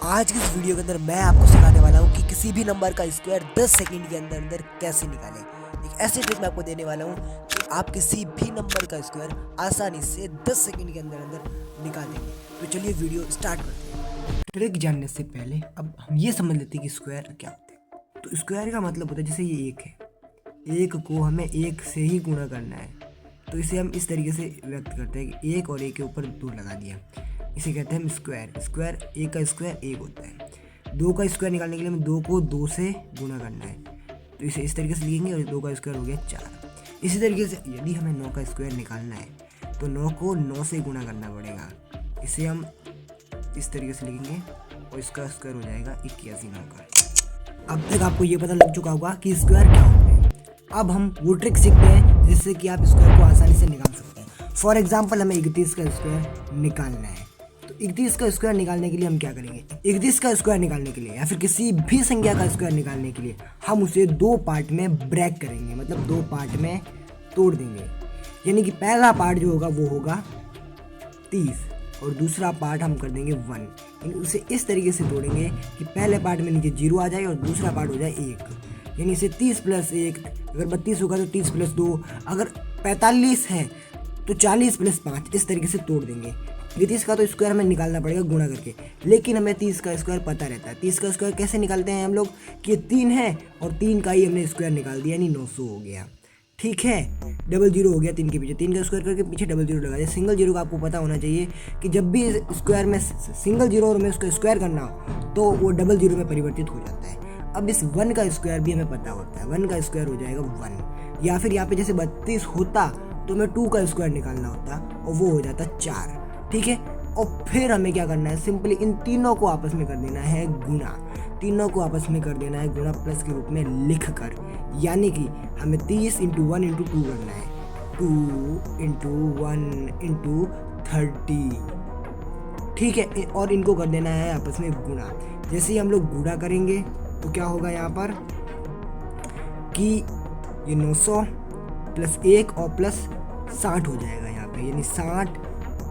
आज की इस वीडियो के अंदर मैं आपको सिखाने वाला हूँ कि किसी भी नंबर का स्क्वायर 10 सेकंड के अंदर अंदर कैसे निकालें। एक ऐसी ट्रिक मैं आपको देने वाला हूँ कि आप किसी भी नंबर का स्क्वायर आसानी से 10 सेकंड के अंदर अंदर निकाल देंगे। तो चलिए वीडियो स्टार्ट करते हैं। ट्रिक जानने से पहले अब हम ये समझ लेते हैं कि स्क्वायर क्या होता है। तो स्क्वायर का मतलब होता है जैसे ये एक है, एक को हमें एक से ही गुणा करना है, तो इसे हम इस तरीके से व्यक्त करते हैं कि एक और एक के ऊपर दो लगा दिया, इसे कहते हैं हम स्क्वायर। स्क्वायर एक का स्क्वायर एक होता है। दो का स्क्वायर निकालने के लिए हमें दो को दो से गुणा करना है, तो इसे इस तरीके से लिखेंगे और दो का स्क्वायर हो गया 4। इसी तरीके से यदि हमें 9 का स्क्वायर निकालना है तो 9 को 9 से गुणा करना पड़ेगा, इसे हम इस तरीके से लिखेंगे और इसका स्क्वायर हो जाएगा 81 9 का। अब तक आपको ये पता लग चुका होगा कि स्क्वायर क्या होता है। अब हम वो ट्रिक सीखते हैं जिससे कि आप स्क्वायर को आसानी से निकाल सकते हैं। फॉर एग्जाम्पल हमें 31 का स्क्वायर निकालना है, तो 31 का स्क्वायर निकालने के लिए हम क्या करेंगे, 31 का स्क्वायर निकालने के लिए या फिर किसी भी संख्या का स्क्वायर निकालने के लिए हम उसे दो पार्ट में ब्रेक करेंगे, मतलब दो पार्ट में तोड़ देंगे। यानी कि पहला पार्ट जो होगा वो होगा 30 और दूसरा पार्ट हम कर देंगे 1। यानी उसे इस तरीके से तोड़ेंगे कि पहले पार्ट में नीचे 0 आ जाए और दूसरा पार्ट हो जाए 1। यानी इसे 30 प्लस 1, अगर 32 होगा तो 30 प्लस 2, अगर 45 है तो 40 प्लस 5, इस तरीके से तोड़ देंगे। 30 का तो स्क्वायर हमें निकालना पड़ेगा गुणा करके, लेकिन हमें 30 का स्क्वायर पता रहता है। 30 का स्क्वायर कैसे निकालते हैं हम लोग कि 3 है और 3 का ही हमने स्क्वायर निकाल दिया, यानी 900 हो गया। ठीक है, डबल जीरो हो गया 3 के पीछे, 3 का स्क्वायर करके पीछे डबल जीरो लगा दिया। सिंगल जीरो का आपको पता होना चाहिए कि जब भी स्क्वायर में सिंगल जीरो और में उसका स्क्वायर करना हो तो वो डबल जीरो में परिवर्तित हो जाता है। अब इस 1 का स्क्वायर भी हमें पता होता है, 1 का स्क्वायर हो जाएगा 1। या फिर यहाँ पे जैसे 32 होता तो हमें 2 का स्क्वायर निकालना होता और वो हो जाता 4। ठीक है, और फिर हमें क्या करना है, सिंपली इन तीनों को आपस में कर देना है गुणा। तीनों को आपस में कर देना है गुणा प्लस के रूप में लिख कर, यानी कि हमें 30 इंटू 1 इंटू 2 करना है, 2 इंटू 1 इंटू 30। ठीक है, और इनको कर देना है आपस में गुणा। जैसे ही हम लोग गुणा करेंगे तो क्या होगा यहाँ पर कि ये 900 प्लस 1 और प्लस 60 हो जाएगा यहाँ पे, यानी 60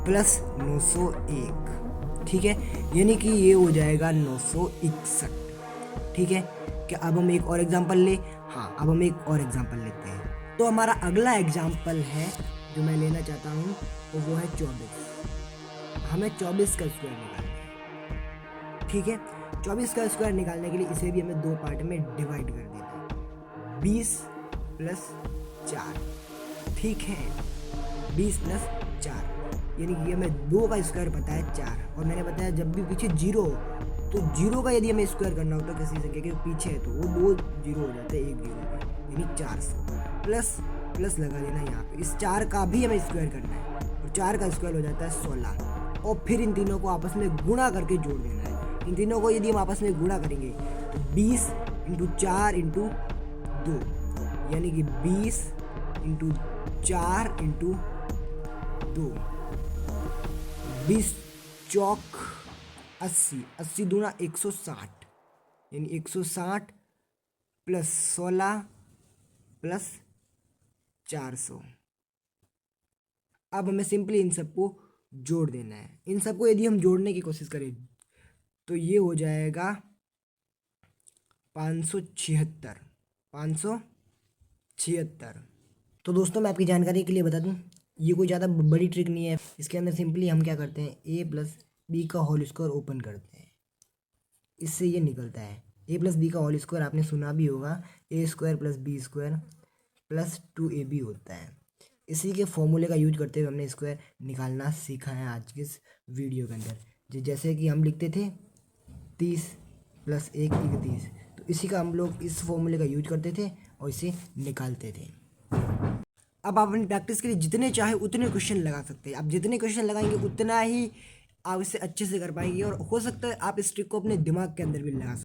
प्लस 901। ठीक है, यानी कि ये हो जाएगा 961। ठीक है, क्या अब हम एक और एग्जांपल ले? हाँ, अब हम एक और एग्जांपल लेते हैं। तो हमारा अगला एग्जांपल है जो मैं लेना चाहता हूँ, तो वो है 24। हमें 24 का स्क्वायर निकालना है। ठीक है, 24 का स्क्वायर निकालने के लिए इसे भी हमें दो पार्ट में डिवाइड कर देना है, 20 प्लस 4। ठीक है, 20 प्लस 4, यानी कि हमें 2 का स्क्वायर पता है 4, और मैंने बताया जब भी पीछे 0 हो तो 0 का यदि हमें स्क्वायर करना होता है किसी संख्या के पीछे है तो वो 2 0 हो जाते हैं, 1 0, यानी 400। प्लस प्लस लगा देना यहाँ पे, इस 4 का भी हमें स्क्वायर करना है और 4 का स्क्वायर हो जाता है 16, और फिर इन तीनों को आपस में गुणा करके जोड़ देना है। इन तीनों को यदि हम आपस में गुणा करेंगे तो 20 इंटू 4 इंटू 2, यानी कि 20 इंटू 4 इंटू 2, 20 चौक 80, 80 दूना 160, यानी 160 प्लस 16 प्लस 400। अब हमें सिंपली इन सबको जोड़ देना है। इन सबको यदि हम जोड़ने की कोशिश करें तो ये हो जाएगा 576। 576। तो दोस्तों मैं आपकी जानकारी के लिए बता दूं, ये कोई ज़्यादा बड़ी ट्रिक नहीं है। इसके अंदर सिंपली हम क्या करते हैं, ए प्लस बी का होल स्क्वायर ओपन करते हैं, इससे ये निकलता है ए प्लस बी का होल स्क्वायर, आपने सुना भी होगा, A square plus B square plus 2ab होता है। इसी के फॉर्मूले का यूज करते हुए हमने स्क्वायर निकालना सीखा है आज के इस वीडियो के अंदर। जैसे कि हम लिखते थे 30 प्लस 1 31, तो इसी का हम लोग इस फॉर्मूले का यूज करते थे और इसे निकालते थे। अब आप अपनी प्रैक्टिस के लिए जितने चाहे उतने क्वेश्चन लगा सकते हैं। आप जितने क्वेश्चन लगाएंगे उतना ही आप इसे अच्छे से कर पाएंगे, और हो सकता है आप इस ट्रिक को अपने दिमाग के अंदर भी लगा सकते हैं।